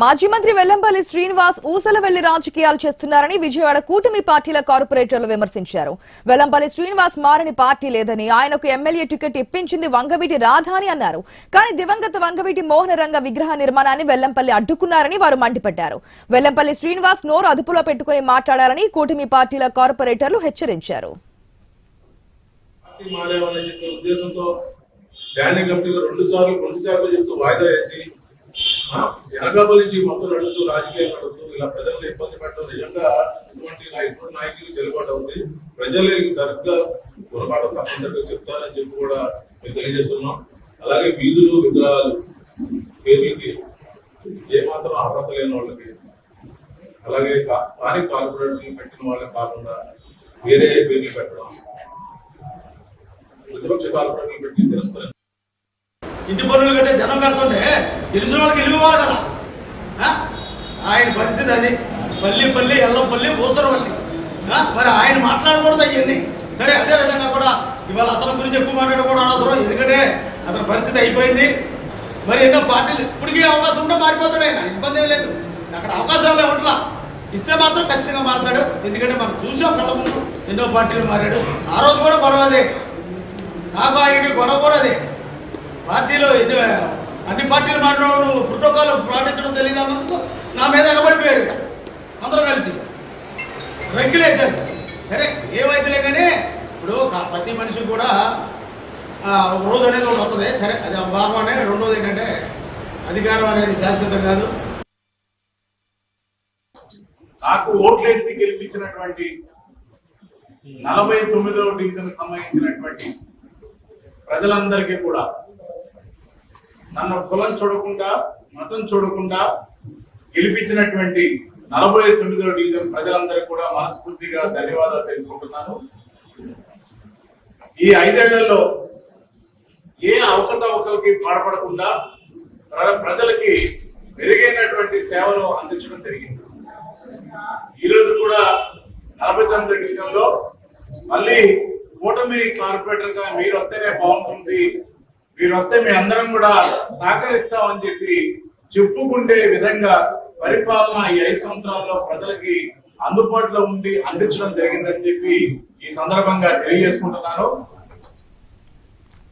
మాజీ మంత్రి వెల్లంపల్లి శ్రీనివాస్ ఊసలవెల్లి రాజకీయాలు చేస్తున్నారని విజయవాడ కూటమి పార్టీల కార్పొరేటర్లు విమర్శించారు. వెల్లంపల్లి శ్రీనివాస్ మారని పార్టీ లేదని, ఆయనకు ఎమ్మెల్యే టికెట్ ఇప్పించింది వంగవీటి రాధా అని అన్నారు. కానీ దివంగత వంగవీటి మోహనరంగ విగ్రహ నిర్మాణాన్ని వెల్లంపల్లి అడ్డుకున్నారని వారు మండిపడ్డారు. వెల్లంపల్లి శ్రీనివాస్ నోరు అదుపులో పెట్టుకుని మాట్లాడారని కూటమి పార్టీల కార్పొరేటర్లు హెచ్చరించారు. వెనకాల నుంచి మొత్తం నడుస్తూ రాజకీయాలు నడుస్తూ ఇలా ప్రజలను ఇబ్బంది పెట్టడం నిజంగా ఇటువంటి నాయకులు చెల్లుబాటు ఉంది. ప్రజలకి సరిగ్గా గుణపాఠం తప్పనిసరిగా చెప్తారని చెప్పి కూడా మేము తెలియజేస్తున్నాం. అలాగే వీధులు విగ్రహాలు పేర్లకి ఏమాత్రం అర్హత లేని వాళ్ళకి, అలాగే స్థానిక కార్పొరేటర్లు పెట్టిన వాళ్ళకి కాకుండా వేరే పేర్లు పెట్టడం, ప్రతిపక్ష కార్పొరేటర్లు పెట్టి తెలుస్తారు. ఇంటి పనులు కంటే జనం కడుతుంటే తెలిసిన వాళ్ళకి ఇవ్వాలి కదా. ఆయన పరిస్థితి అది. పల్లి ఎల్లపల్లి ఊసరవల్లి. మరి ఆయన మాట్లాడకూడదు అవన్నీ. సరే, అదే విధంగా కూడా ఇవాళ అతని గురించి ఎక్కువ మాట్లాడకూడదు అనవసరం. ఎందుకంటే అతని పరిస్థితి అయిపోయింది. మరి ఎన్నో పార్టీలు ఇప్పటికీ అవకాశం ఉంటే మారిపోతాడు. ఆయన ఇబ్బంది ఏం లేదు. అక్కడ అవకాశం లేవట్లా. ఇస్తే మాత్రం ఖచ్చితంగా మారతాడు. ఎందుకంటే మనం చూసాం కళ్ళ ముందు ఎన్నో పార్టీలు మారాడు. ఆ రోజు కూడా గొడవ అదే. నాకు ఆయనకి గొడవ కూడా అదే. పార్టీలో అన్ని పార్టీలు మాట్లాడడం, ప్రోటోకాల్ పాటించడం తెలియదు అన్నందుకు నా మీద ఎగబడిపోయారు. అందరూ కలిసి రెగ్యులేషన్. సరే, ఏమైతేలే కానీ ఇప్పుడు ప్రతి మనిషి కూడా రోజు అనేది ఒకటి వస్తుంది. సరే, అది భాగం అనే. రెండోది ఏంటంటే అధికారం అనేది శాశ్వతం కాదు. నాకు ఓట్లేసి గెలిపించినటువంటి 49వ డివిజన్ సంబంధించినటువంటి ప్రజలందరికీ కూడా, నన్ను కులం చూడకుండా మతం చూడకుండా గెలిపించినటువంటి 49వ డివిజన్ ప్రజలందరికీ కూడా మనస్ఫూర్తిగా ధన్యవాదాలు తెలుపుకుంటున్నాను. ఈ 5 ఏళ్లలో ఏ అవకతవకలకి పాల్పడకుండా ప్రజలకి మెరుగైనటువంటి సేవలు అందించడం జరిగింది. ఈరోజు కూడా 49వ డివిజన్లో మళ్ళీ కూటమి కార్పొరేటర్ గా మీరు వస్తేనే బాగుంటుంది, మీరు వస్తే మీ అందరం కూడా సహకరిస్తామని చెప్పి చెప్పుకుంటే విధంగా పరిపాలన ఈ 5 సంవత్సరాల్లో ప్రజలకి అందుబాటులో ఉండి అందించడం జరిగిందని చెప్పి ఈ సందర్భంగా తెలియజేసుకుంటున్నాను.